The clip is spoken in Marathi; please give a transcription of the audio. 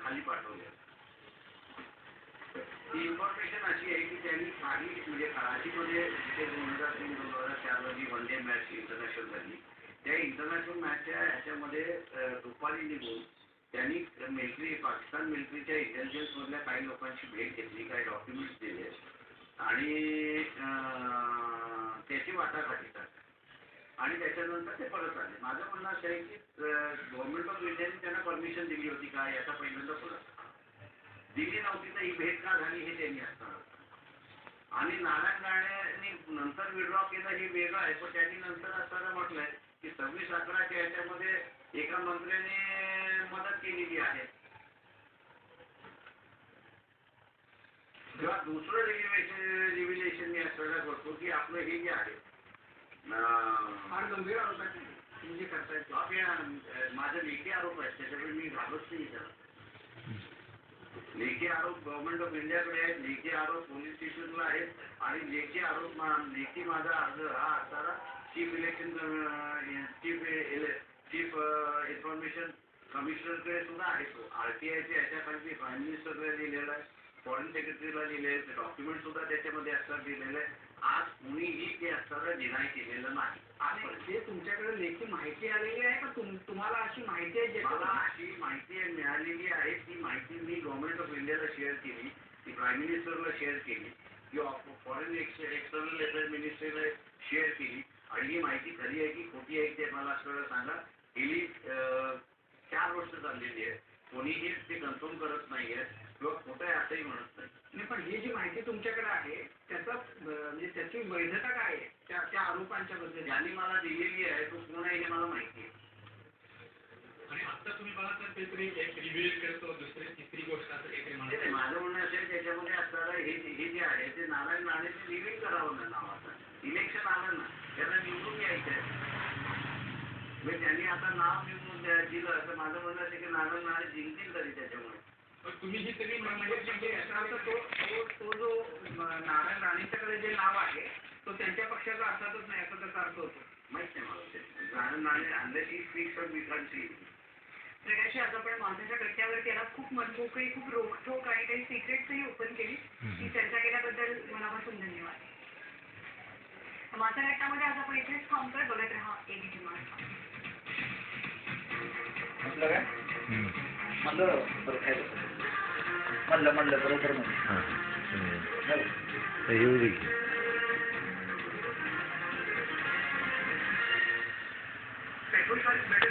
खाली पाठवले. ती इन्फॉर्मेशन अशी आहे की त्यांनी काही म्हणजे कराचीमध्ये जिथे 2003-2004 जी वन डे मॅच इंटरनॅशनल झाली, त्या इंटरनॅशनल मॅचच्या ह्याच्यामध्ये दुपारी निघून त्यांनी मिलिटरी पाकिस्तान मिलिटरीच्या इंटेलिजन्स मधल्या काही लोकांची भेट घेतली, काही डॉक्युमेंट्स दिले आणि त्याची वाटाघाटी टाकली आणि त्याच्यानंतर ते परत आले. माझं म्हणणं असं आहे की गव्हर्नमेंट ऑफ इंडियाने त्यांना परमिशन दिली होती का याचा पहिल्यांदा खुलासा दिली नव्हती तर ही भेट का झाली हे त्यांनी असताना आणि नारायण राणेंनी नंतर विड्रॉ केलं हे वेगळं आहे. पण त्यांनी नंतर असताना म्हटलंय की 26/11च्या ह्याच्यामध्ये एका मंत्र्याने मदत केलेली आहे. किंवा दुसरं रिव्हिलेशन मी असं करतो की आपलं हे जे आहे फार गंभीर आरोप आहे तुम्ही करताय. माझे लेखी आरोप आहेत त्याच्याकडे मी घालत नाही त्याला. लेखी आरोप गव्हर्नमेंट ऑफ इंडियाकडे आहेत, लेखी आरोप पोलीस स्टेशनला आहेत आणि लेखी आरोप लेखी माझा अर्ज हा असताना चीफ इन्फॉर्मेशन कमिशनरकडे सुद्धा आहे. तो RTIच्या ह्याच्याखाली प्राईम मिनिस्टरकडे लिहिलेला आहे, फॉरेन सेक्रेटरीला लिहिलेलं आहे, डॉक्युमेंट सुद्धा त्याच्यामध्ये असताना दिलेलं आहे. आज कुणीही ते असताना डिनाय केलेलं नाही. आणि ते तुमच्याकडे लेखी माहिती आलेली आहे का तुम्हाला अशी माहिती आहे? मला अशी माहिती मिळालेली आहे. ती माहिती मी गव्हर्नमेंट ऑफ इंडियाला शेअर केली, ती प्राईम मिनिस्टरला शेअर केली किंवा फॉरेन एक्सटर्नल अफेअर्स मिनिस्टरला शेअर केली आणि ही माहिती खरी आहे की खोटी आहे ते मला सगळं सांगा. गेली 4 वर्ष चाललेली आहे. कोणीही ते कन्फर्म करत नाही आहे किंवा खोटं आहे असंही म्हणत नाही. पण ही जी माहिती तुमच्याकडे आहे त्याचा म्हणजे त्याची वैधता काय आहे त्या आरोपांच्या बद्दल ज्यांनी मला दिलेली आहे तो कोण आहे हे मला माहिती आहे. आणि आता तुम्ही बघा तर काहीतरी एक रिव्हिल करतो, दुसरी तिसरी गोष्ट असं काहीतरी म्हणते. माझं म्हणणं असेल त्याच्यामध्ये असणारं हे जे आहे ते नारायण राणेचे रिव्हिल करावं ना नावाचं. इलेक्शन आलं ना त्यांना निवडून यायचं आहे. म्हणजे त्यांनी आता नाव निवडून दिलं तर माझं म्हणणं असेल की नारायण राणे जिंकतील तरी त्याच्यामुळे. तुम्ही ही तरी म्हणजे तो जो नारायण राणेच्याकडे जे नाव आहे तो त्यांच्या पक्षाचा अर्थातच नाही असं त्याचा अर्थ होतो. माहित नाही मला ते. नारायण राणे अंडरशी स्पीक्स ऑफ विकांशी प्रकाशी आता पण माणसाच्या कट्ट्यावर त्याला खूप मनमोकळी खूप रोखोक आणि काही सिक्रेट्सही ओपन केली ती चर्चा केल्याबद्दल मनापासून धन्यवाद. माझ्या गटामध्ये आज आपण इथेच थांबतोय. बघत राहा ABP महाराष्ट्र. म्हटलं काय म्हणलं बरोबर म्हणलं.